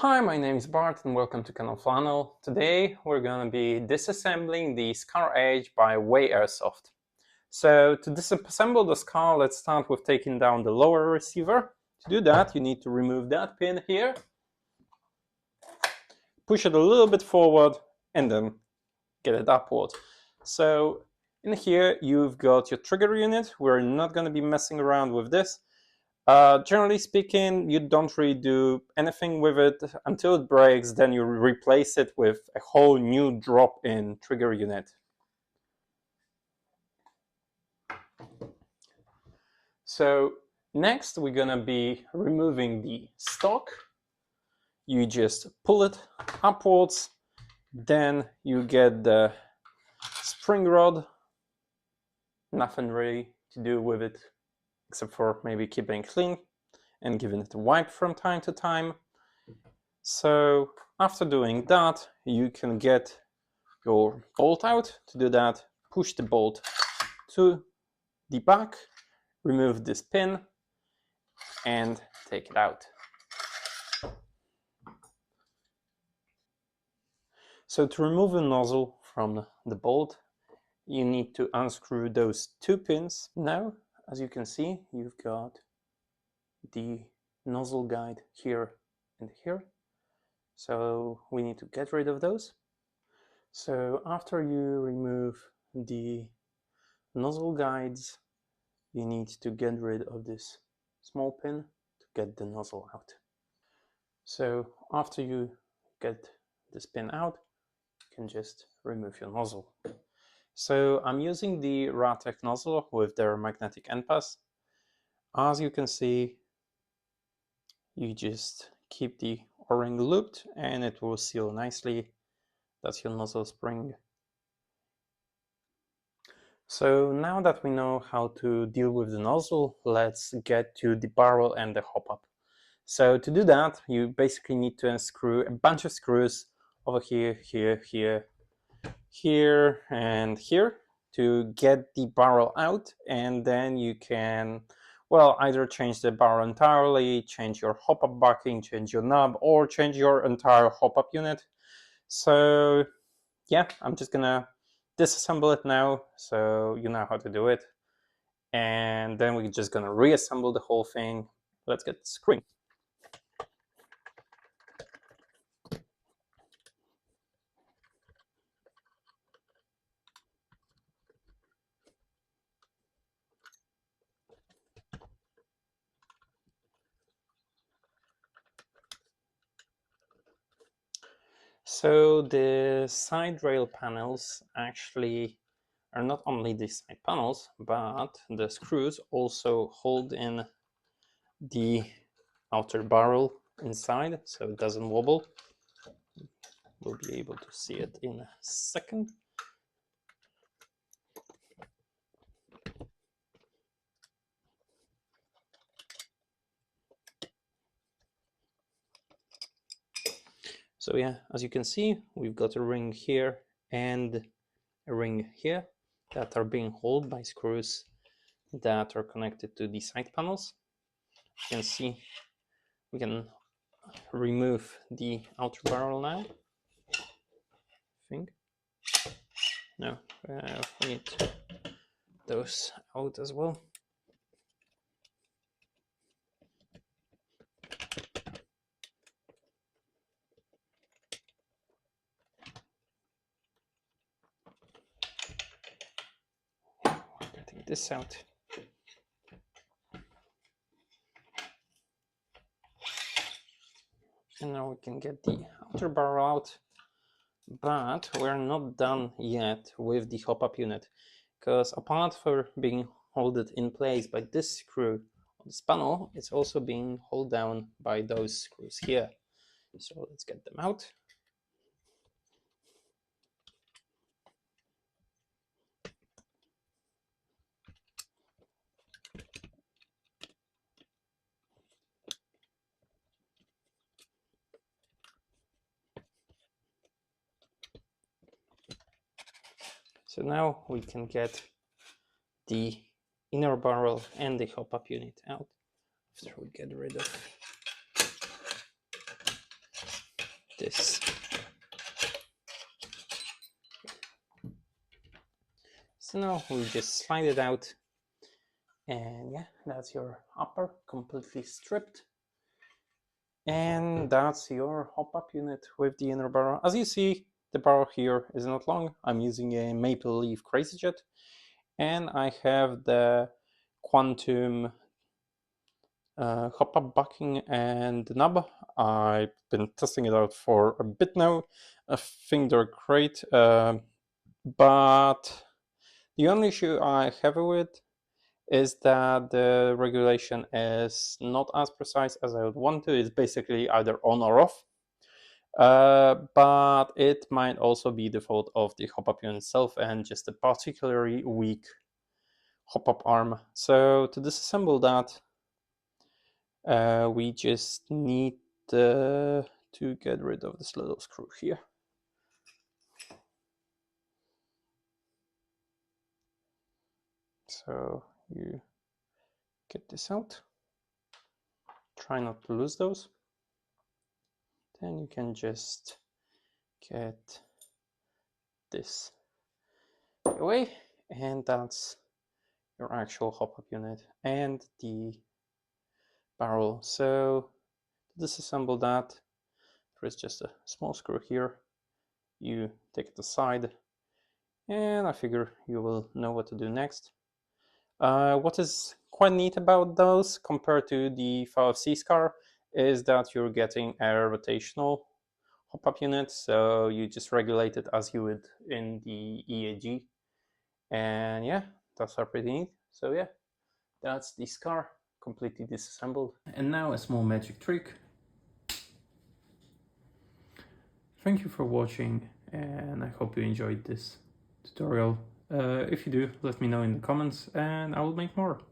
Hi, my name is Bart and welcome to Canal Flannel. Today we're going to be disassembling the Scar-H by WE Airsoft. So to disassemble the Scar, let's start with taking down the lower receiver. To do that, you need to remove that pin here, push it a little bit forward and then get it upward. So in here you've got your trigger unit. We're not going to be messing around with this. Generally speaking, you don't really do anything with it until it breaks, then you replace it with a whole new drop-in trigger unit. So next we're gonna be removing the stock. You just pull it upwards, then you get the spring rod. Nothing really to do with it except for maybe keeping it clean and giving it a wipe from time to time. So after doing that, you can get your bolt out. To do that, push the bolt to the back, remove this pin and take it out. So to remove the nozzle from the bolt, you need to unscrew those two pins. Now, as you can see, you've got the nozzle guide here and here. So we need to get rid of those. So after you remove the nozzle guides, you need to get rid of this small pin to get the nozzle out. So after you get this pin out, you can just remove your nozzle. So I'm using the Ratec nozzle with their magnetic end pass. As you can see, you just keep the O-ring looped and it will seal nicely. That's your nozzle spring. So now that we know how to deal with the nozzle, let's get to the barrel and the hop-up. So to do that, you basically need to unscrew a bunch of screws over here, here, and here to get the barrel out, and then you can, well, either change the barrel entirely, change your hop-up backing, change your knob, or change your entire hop-up unit. So yeah, I'm just gonna disassemble it now so you know how to do it, and then we're just gonna reassemble the whole thing. Let's get screwing. So the side rail panels actually are not only the side panels, but the screws also hold in the outer barrel inside, so it doesn't wobble. We'll be able to see it in a second. So yeah, as you can see, we've got a ring here and a ring here that are being held by screws that are connected to the side panels. You can see we can remove the outer barrel now. I think. No, we need those out as well. Take this out. And now we can get the outer barrel out, but we're not done yet with the hop-up unit, because apart from being held in place by this screw on this panel, it's also being held down by those screws here. So let's get them out. So now we can get the inner barrel and the hop-up unit out after we get rid of this. So now we just slide it out, and yeah, that's your upper completely stripped. And that's your hop-up unit with the inner barrel. As you see, the barrel here is not long. I'm using a Maple Leaf Crazy Jet, and I have the Quantum hop-up backing and the knob. I've been testing it out for a bit now. I think they're great, but the only issue I have with is that the regulation is not as precise as I would want to. It's basically either on or off. But it might also be the fault of the hop-up unit itself and just a particularly weak hop-up arm. So to disassemble that, we just need to get rid of this little screw here. So you get this out. Try not to lose those. Then you can just get this away, and that's your actual hop-up unit and the barrel. So to disassemble that, there is just a small screw here. You take it aside, and I figure you will know what to do next. What is quite neat about those compared to the WE Scar is that you're getting a rotational hop-up unit, so you just regulate it as you would in the EAG. And yeah, that's pretty neat. So yeah, that's the Scar completely disassembled. And now a small magic trick. Thank you for watching, and I hope you enjoyed this tutorial. If you do, let me know in the comments and I will make more.